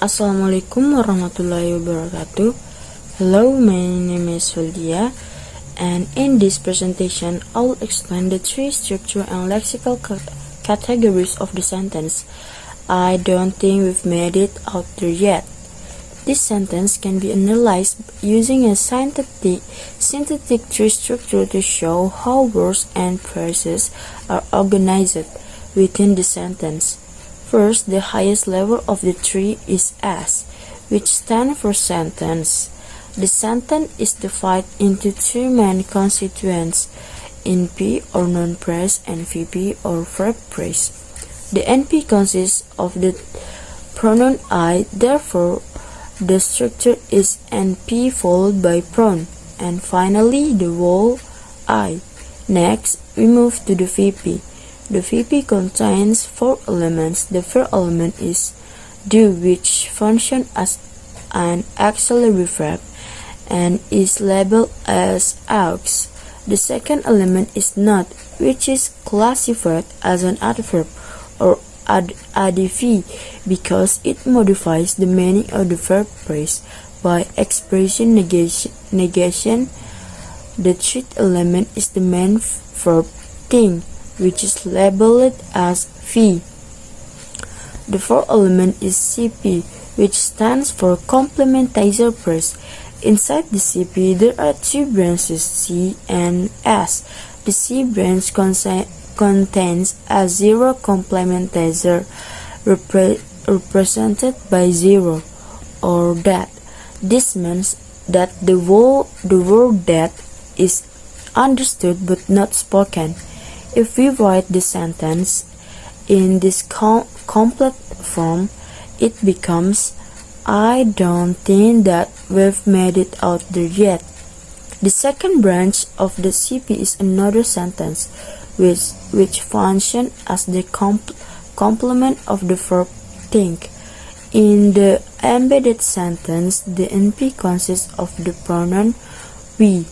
Assalamualaikum warahmatullahi wabarakatuh. Hello, my name is Huldia, and in this presentation, I'll explain the three structure and lexical categories of the sentence. I don't think we've made it out there yet. This sentence can be analyzed using a synthetic tree structure to show how words and phrases are organized within the sentence. First, the highest level of the tree is S, which stands for sentence. The sentence is divided into two main constituents, NP or noun phrase and VP or verb phrase. The NP consists of the pronoun I, therefore the structure is NP followed by pronoun, and finally the vowel I. Next, we move to the VP. The VP contains four elements. The first element is do, which functions as an auxiliary verb and is labeled as aux. The second element is not, which is classified as an adverb or adv because it modifies the meaning of the verb phrase by expressing negation. The third element is the main verb think, which is labeled as V. The fourth element is CP, which stands for complementizer phrase. Inside the CP, there are two branches, C and S. The C branch contains a zero complementizer represented by zero or that. This means that the word that is understood but not spoken. If we write the sentence in this complete form, it becomes I don't think that we've made it out there yet. The second branch of the CP is another sentence which functions as the complement of the verb think. In the embedded sentence, the NP consists of the pronoun we.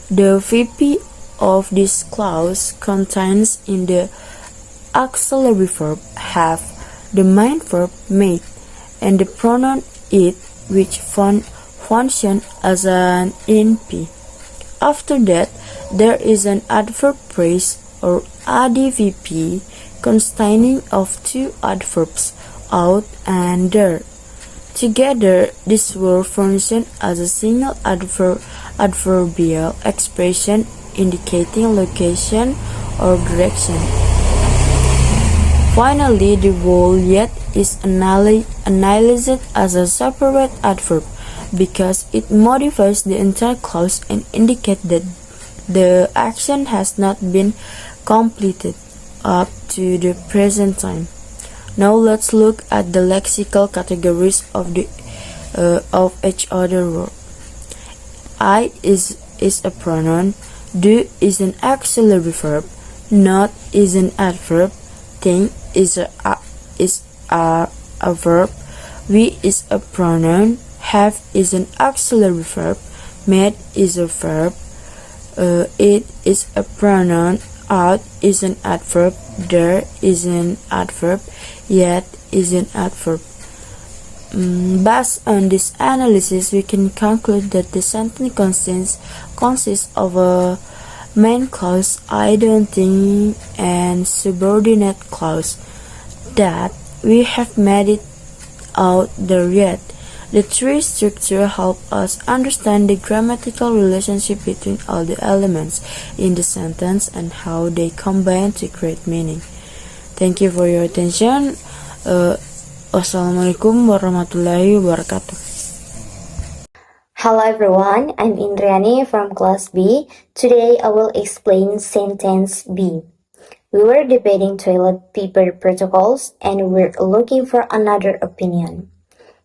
The VP of this clause contains in the auxiliary verb have, the main verb made, and the pronoun it, which function as an NP. After that, there is an adverb phrase or ADVP consisting of two adverbs, out and there. Together, this word functions as a single adverbial expression indicating location or direction. Finally, the vowel yet is analyzed as a separate adverb because it modifies the entire clause and indicates that the action has not been completed up to the present time. Now let's look at the lexical categories of each other word. I is a pronoun. Do is an auxiliary verb. Not is an adverb. Think is a verb. We is a pronoun. Have is an auxiliary verb. Made is a verb. It is a pronoun. Out is an adverb. There is an adverb. Yet is an adverb. Based on this analysis, we can conclude that the sentence consists of a main clause, I don't think, and subordinate clause, that we have made it out there yet. The tree structure helps us understand the grammatical relationship between all the elements in the sentence and how they combine to create meaning. Thank you for your attention. Wassalamualaikum warahmatullahi wabarakatuh. Hello everyone, I'm Indriani from class B. Today I will explain sentence B. We were debating toilet paper protocols and we're looking for another opinion.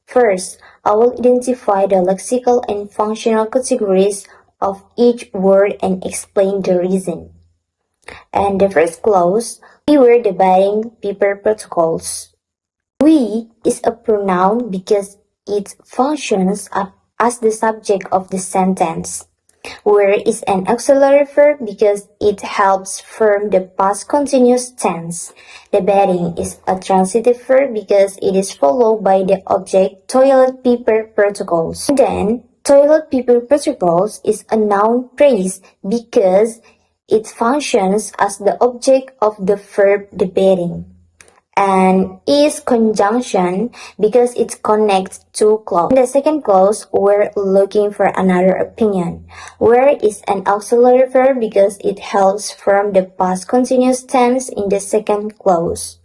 First, I will identify the lexical and functional categories of each word and explain the reason. And the first clause, we were debating paper protocols. We is a pronoun because it functions as the subject of the sentence. Were is an auxiliary verb because it helps form the past continuous tense. Debating is a transitive verb because it is followed by the object toilet paper protocols. And then, toilet paper protocols is a noun phrase because it functions as the object of the verb debating, and is conjunction because it connects two clauses. In the second clause, we're looking for another opinion. Where is an auxiliary verb because it helps form the past continuous tense in the second clause.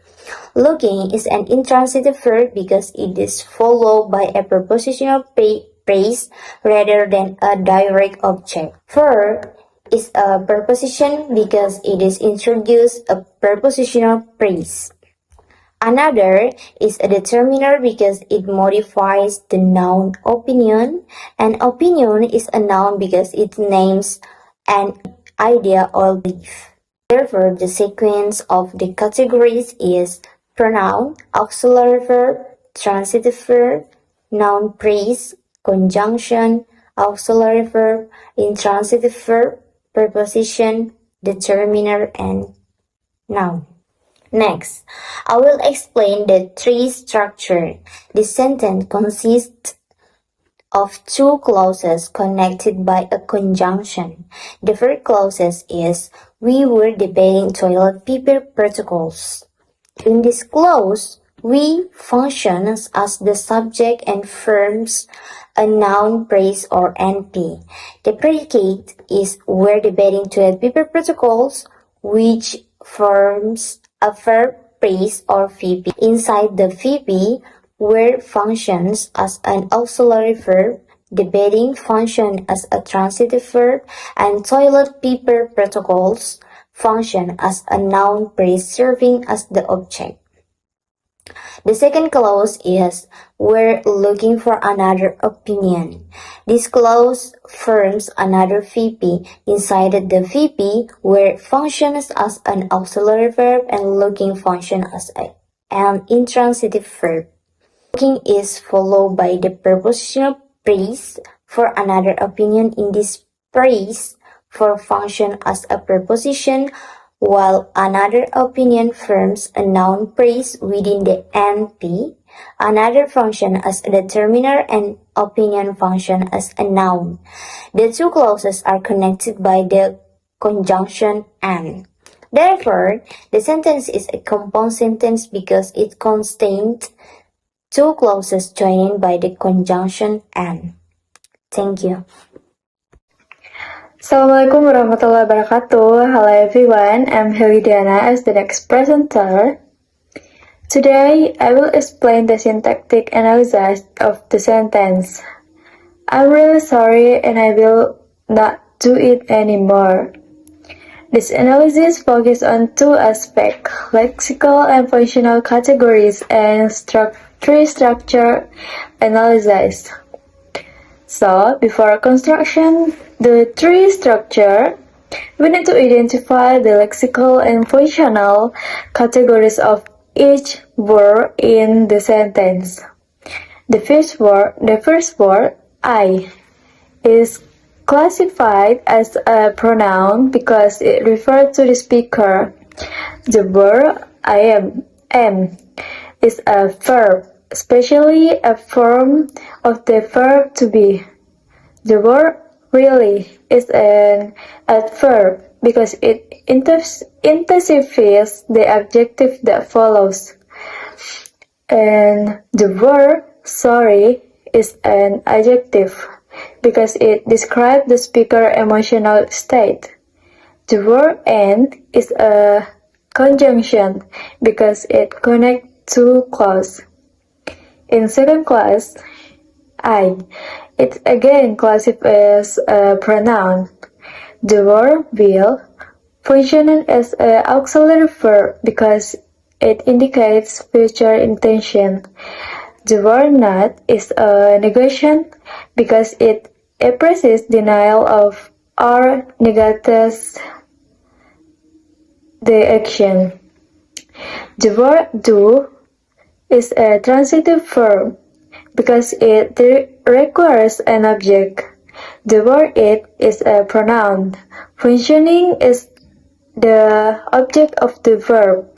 Looking is an intransitive verb because it is followed by a prepositional phrase rather than a direct object. Verb is a preposition because it is introduced a prepositional phrase. Another is a determiner because it modifies the noun opinion, and opinion is a noun because it names an idea or belief. Therefore, the sequence of the categories is pronoun, auxiliary verb, transitive verb, noun phrase, conjunction, auxiliary verb, intransitive verb, preposition, determiner, and noun. Next, I will explain the tree structure. The sentence consists of two clauses connected by a conjunction. The first clause is, we were debating toilet paper protocols. In this clause, we functions as the subject and forms a noun phrase or NP. The predicate is we're debating toilet paper protocols, which forms a verb phrase or VP. Inside the VP, where functions as an auxiliary verb, debating function as a transitive verb, and toilet paper protocols function as a noun phrase serving as the object. The second clause is, we're looking for another opinion. This clause forms another VP inside the VP where functions as an auxiliary verb and looking function as an intransitive verb. Looking is followed by the prepositional phrase for another opinion. In this phrase, for function as a preposition, while another opinion forms a noun phrase within the NP, another function as a determiner, and opinion function as a noun. The two clauses are connected by the conjunction and. Therefore, the sentence is a compound sentence because it contains two clauses joined by the conjunction and. Thank you. Assalamualaikum warahmatullahi wabarakatuh. Hello everyone, I'm Helidiana as the next presenter. Today, I will explain the syntactic analysis of the sentence. I'm really sorry and I will not do it anymore. This analysis focuses on two aspects, lexical and functional categories and tree structure analysis. So, before construction, the tree structure, we need to identify the lexical and functional categories of each word in the sentence. The first word, I, is classified as a pronoun because it refers to the speaker. The word I am is a verb, especially a form of the verb to be. The word really is an adverb because it intensifies the adjective that follows. And the word sorry is an adjective because it describes the speaker's emotional state. The word and is a conjunction because it connects two clauses. In second class, I, it's again classified as a pronoun. The word will functioning as an auxiliary verb because it indicates future intention. The word not is a negation because it expresses denial of or negates the action. The word do is a transitive verb because it requires an object. The word it is a pronoun. Functioning is the object of the verb.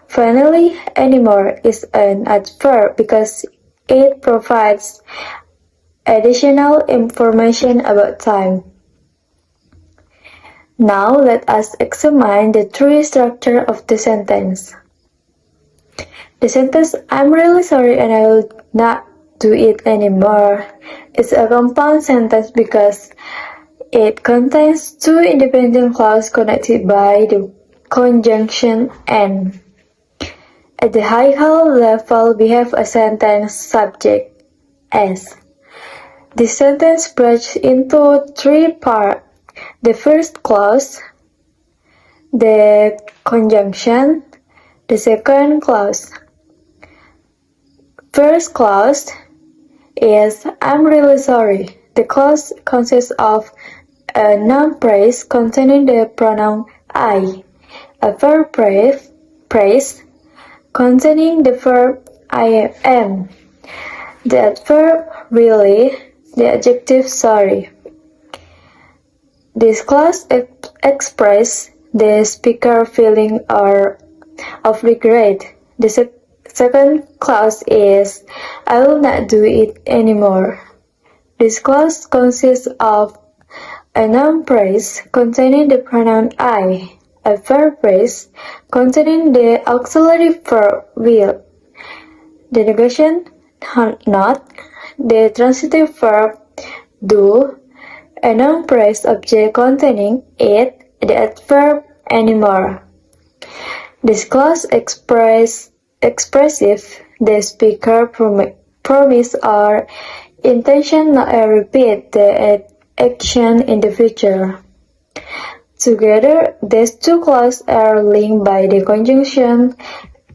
Finally, anymore is an adverb because it provides additional information about time. Now let us examine the tree structure of the sentence. The sentence "I'm really sorry and I will not do it anymore" is a compound sentence because it contains two independent clauses connected by the conjunction "and". At the higher level, we have a sentence subject "as". This sentence breaks into three parts. The first clause, the conjunction, the second clause. First clause is "I'm really sorry". The clause consists of a noun phrase containing the pronoun I, a verb phrase containing the verb I am, the adverb really, the adjective sorry. This clause expresses the speaker's feeling of regret. The second clause is "I will not do it anymore". This clause consists of a noun phrase containing the pronoun I, a verb phrase containing the auxiliary verb will, the negation not, the transitive verb do, a noun phrase object containing it, the adverb anymore. This clause expressive the speaker promise or intention not to repeat the action in the future. Together, these two clauses are linked by the conjunction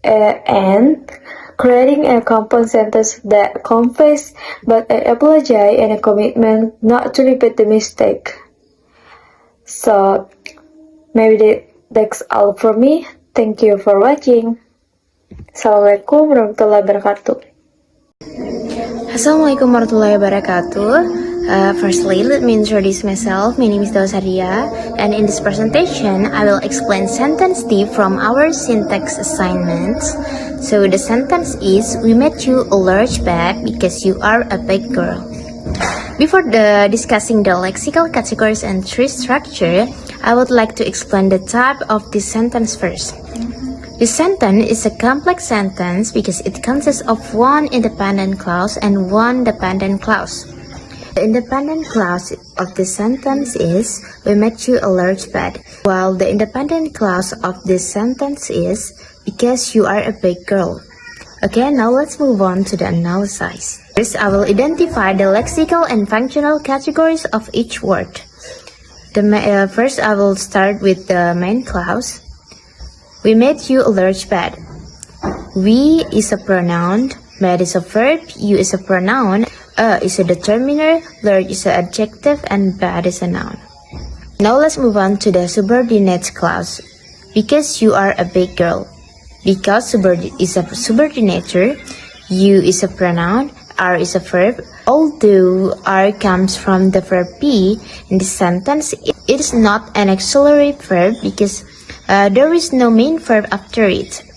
"and", creating a compound sentence that conveys both an apology and a commitment not to repeat the mistake. So, maybe that's all from me. Thank you for watching. Assalamualaikum warahmatullahi wabarakatuh. Assalamualaikum warahmatullahi wabarakatuh. Firstly, let me introduce myself. My name is Dawsaria, and in this presentation, I will explain sentence D from our syntax assignments. So the sentence is, "We met you a large bed because you are a big girl." Before discussing the lexical categories and tree structure, I would like to explain the type of this sentence first. This sentence is a complex sentence because it consists of one independent clause and one dependent clause. The independent clause of this sentence is, "We met you a large bed," while the independent clause of this sentence is, "Because you are a big girl." Okay, now let's move on to the analysis. First, I will identify the lexical and functional categories of each word. First, I will start with the main clause. We made you a large bed. We is a pronoun, made is a verb, you is a pronoun, is a determiner, large is an adjective, and bed is a noun. Now let's move on to the subordinate clause. Because you are a big girl. Because is a subordinator, you is a pronoun, are is a verb. Although are comes from the verb be, in this sentence, it is not an auxiliary verb because there is no main verb after it.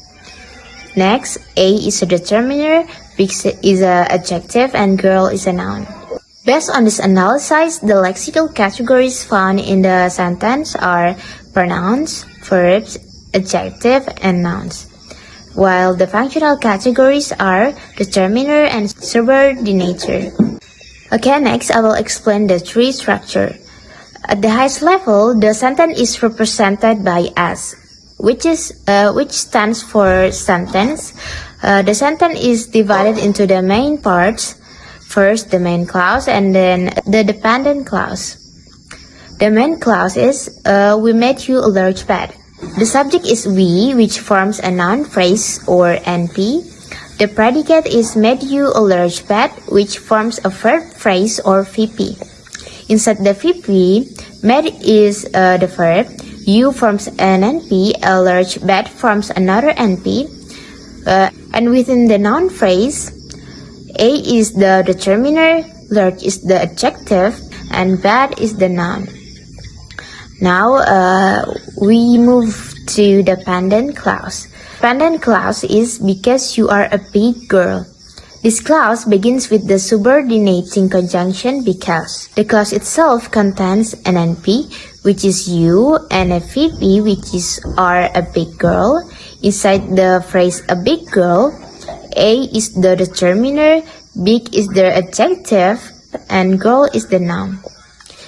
Next, a is a determiner, big is an adjective, and girl is a noun. Based on this analysis, the lexical categories found in the sentence are pronouns, verbs, adjective, and nouns, while the functional categories are determiner and subordinator. Okay, next I will explain the tree structure. At the highest level, the sentence is represented by as, which stands for sentence. The sentence is divided into the main parts. First, the main clause, and then the dependent clause. The main clause is, "We made you a large bed." The subject is we, which forms a noun phrase or NP. The predicate is "made you a large bed," which forms a verb phrase or VP. Inside the VP, made is the verb, you forms an NP, a large bed forms another NP, and within the noun phrase, a is the determiner, large is the adjective, and bad is the noun. Now we move to the pendant clause. Pendant clause is because you are a big girl. This clause begins with the subordinating conjunction because. The clause itself contains an NP, which is you, and a VP, which is are a big girl. Inside the phrase a big girl, A is the determiner, big is the adjective, and girl is the noun.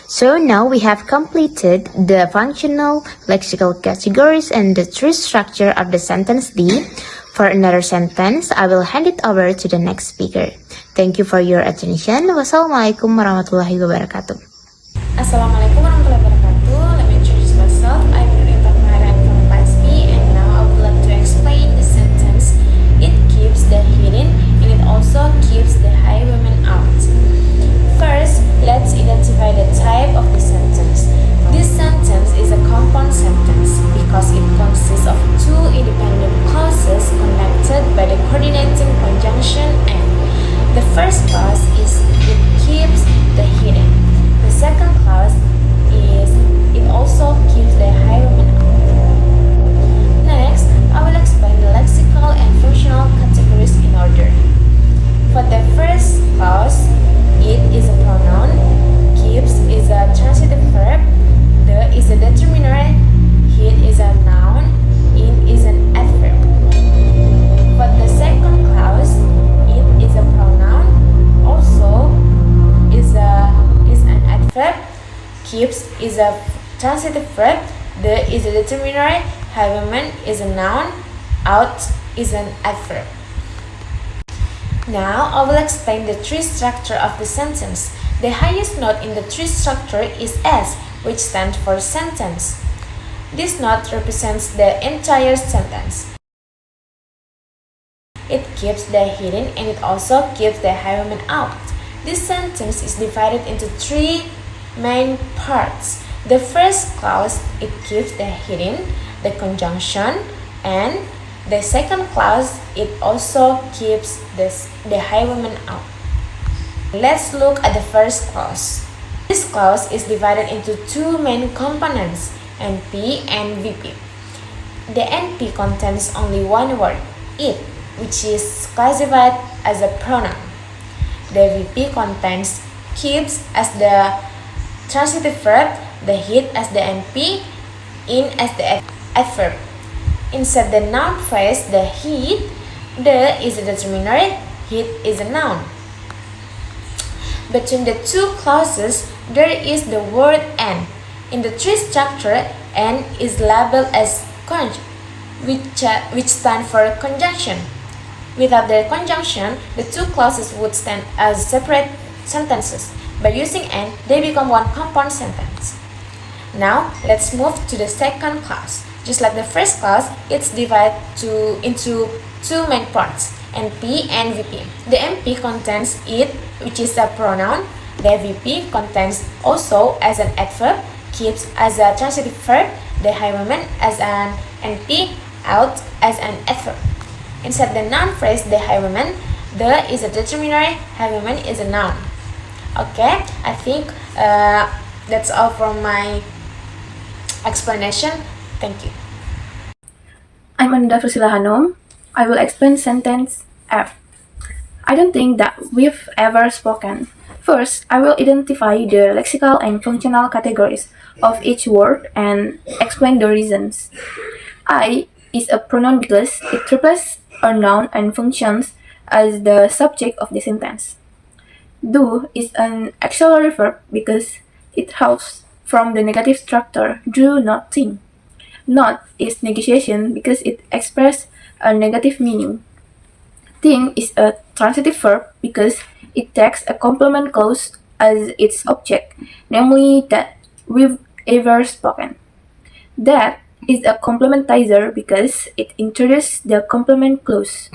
So now we have completed the functional lexical categories and the true structure of the sentence D. For another sentence, I will hand it over to the next speaker. Thank you for your attention. Wassalamualaikum warahmatullahi wabarakatuh. Assalamualaikum warahmatullahi wabarakatuh. Let me introduce myself. I'm Nurita Mahara from Class B, and now I would like to explain the sentence. It keeps the hidden and it also keeps the highwayman out. First, let's identify the type of the sentence. This sentence is a compound sentence because it consists of two independent clauses connected by the coordinating conjunction and. The first clause is it keeps the hidden. The second clause is it also keeps the highwayman out. Next, I will explain the lexical and functional categories in order. For the first clause, it is a pronoun, keeps is a transitive verb, the is a determiner, hid is a noun, in is an adverb. For the second clause, it is a pronoun, also is an adverb, keeps is a transitive verb, the is a determiner, highwayman is a noun, out is an adverb. Now I will explain the tree structure of the sentence. The highest note in the tree structure is S, which stands for sentence. This note represents the entire sentence. It keeps the hidden and it also keeps the highwayman out. This sentence is divided into three main parts. The first clause, it keeps the hidden, the conjunction, and the second clause, it also keeps the highwayman out. Let's look at the first clause. This clause is divided into two main components, NP and VP. The NP contains only one word, it, which is classified as a pronoun. The VP contains keeps as the transitive verb, the hid as the NP, in as the adverb. Inside the noun phrase, the hid, the is a determiner, hid is a noun. Between the two clauses, there is the word and. In the tree structure, and is labeled as conj, which stand for conjunction. Without the conjunction, the two clauses would stand as separate sentences. By using and, they become one compound sentence. Now, let's move to the second clause. Just like the first clause, it's divided into two main parts, NP and VP. The NP contains it, which is a pronoun. The VP contains also as an adverb, keeps as a transitive verb, the highwayman as an NP, out as an adverb. Inside the noun phrase, the highwayman, the is a determiner, highwayman is a noun. Okay, I think that's all from my explanation. Thank you. I'm Ananda Fusila Hanum. I will explain sentence F. I don't think that we've ever spoken. First, I will identify the lexical and functional categories of each word and explain the reasons. I is a pronoun because it replaces a noun and functions as the subject of the sentence. Do is an auxiliary verb because it helps from the negative structure do not think. Not is negation because it expresses a negative meaning. Think is a transitive verb because it takes a complement clause as its object, namely that we've ever spoken. That is a complementizer because it introduces the complement clause.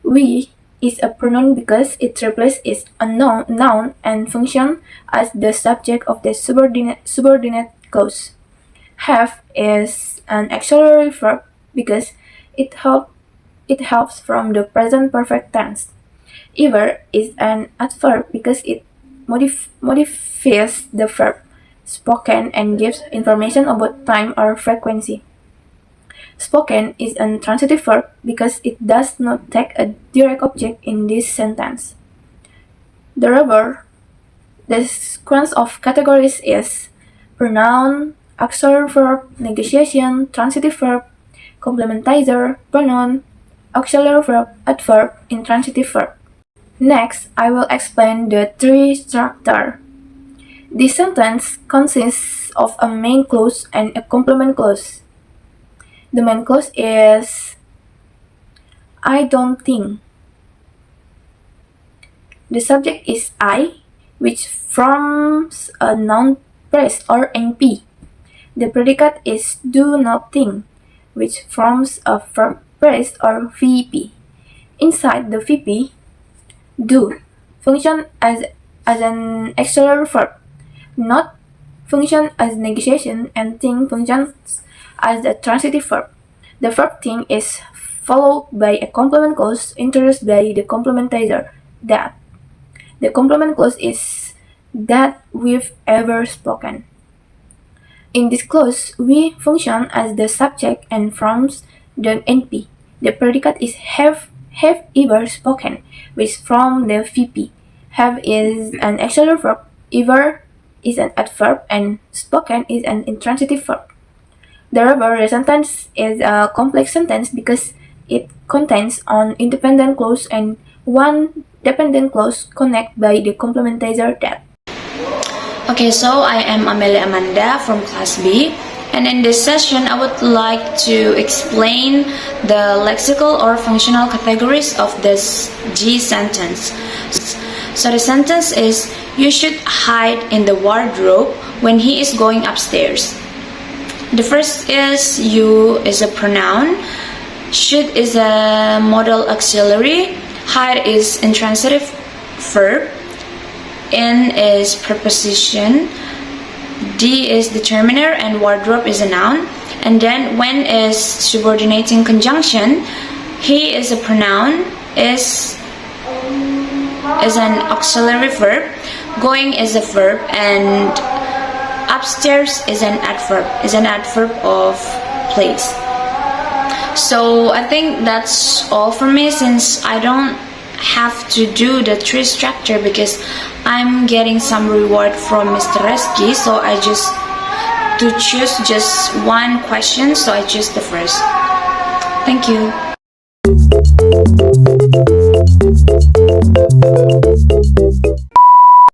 We is a pronoun because it replaces a noun and function as the subject of the subordinate clause. Have is an auxiliary verb because it helps from the present perfect tense. Ever is an adverb because it modifies the verb spoken and gives information about time or frequency. Spoken is an intransitive verb because it does not take a direct object in this sentence. Therefore, the sequence of categories is pronoun, auxiliary verb, negation, transitive verb, complementizer, pronoun, auxiliary verb, adverb, intransitive verb. Next, I will explain the tree structure. This sentence consists of a main clause and a complement clause. The main clause is I don't think. The subject is I, which forms a noun phrase or NP. The predicate is do not think, which forms a verb phrase or VP. Inside the VP, do function as an auxiliary verb, not function as negation, and think functions as a transitive verb. The verb think is followed by a complement clause introduced by the complementizer, that. The complement clause is that we've ever spoken. In this clause, we function as the subject and forms the NP. The predicate is have ever spoken, which from the VP. Have is an auxiliary verb, ever is an adverb, and spoken is an intransitive verb. Therefore, the sentence is a complex sentence because it contains an independent clause and one dependent clause connected by the complementizer that. Okay, so I am Amelia Amanda from Class B, and in this session I would like to explain the lexical or functional categories of this G sentence. So the sentence is, you should hide in the wardrobe when he is going upstairs. The first is you is a pronoun, should is a modal auxiliary, hide is intransitive verb, in is preposition, D is determiner, and wardrobe is a noun. And then when is subordinating conjunction, he is a pronoun, is an auxiliary verb, going is a verb, and upstairs is an adverb of place. So I think that's all for me, since I don't have to do the tree structure because I'm getting some reward from Mr. Reski, so I just to choose just one question, so I choose the first. Thank you.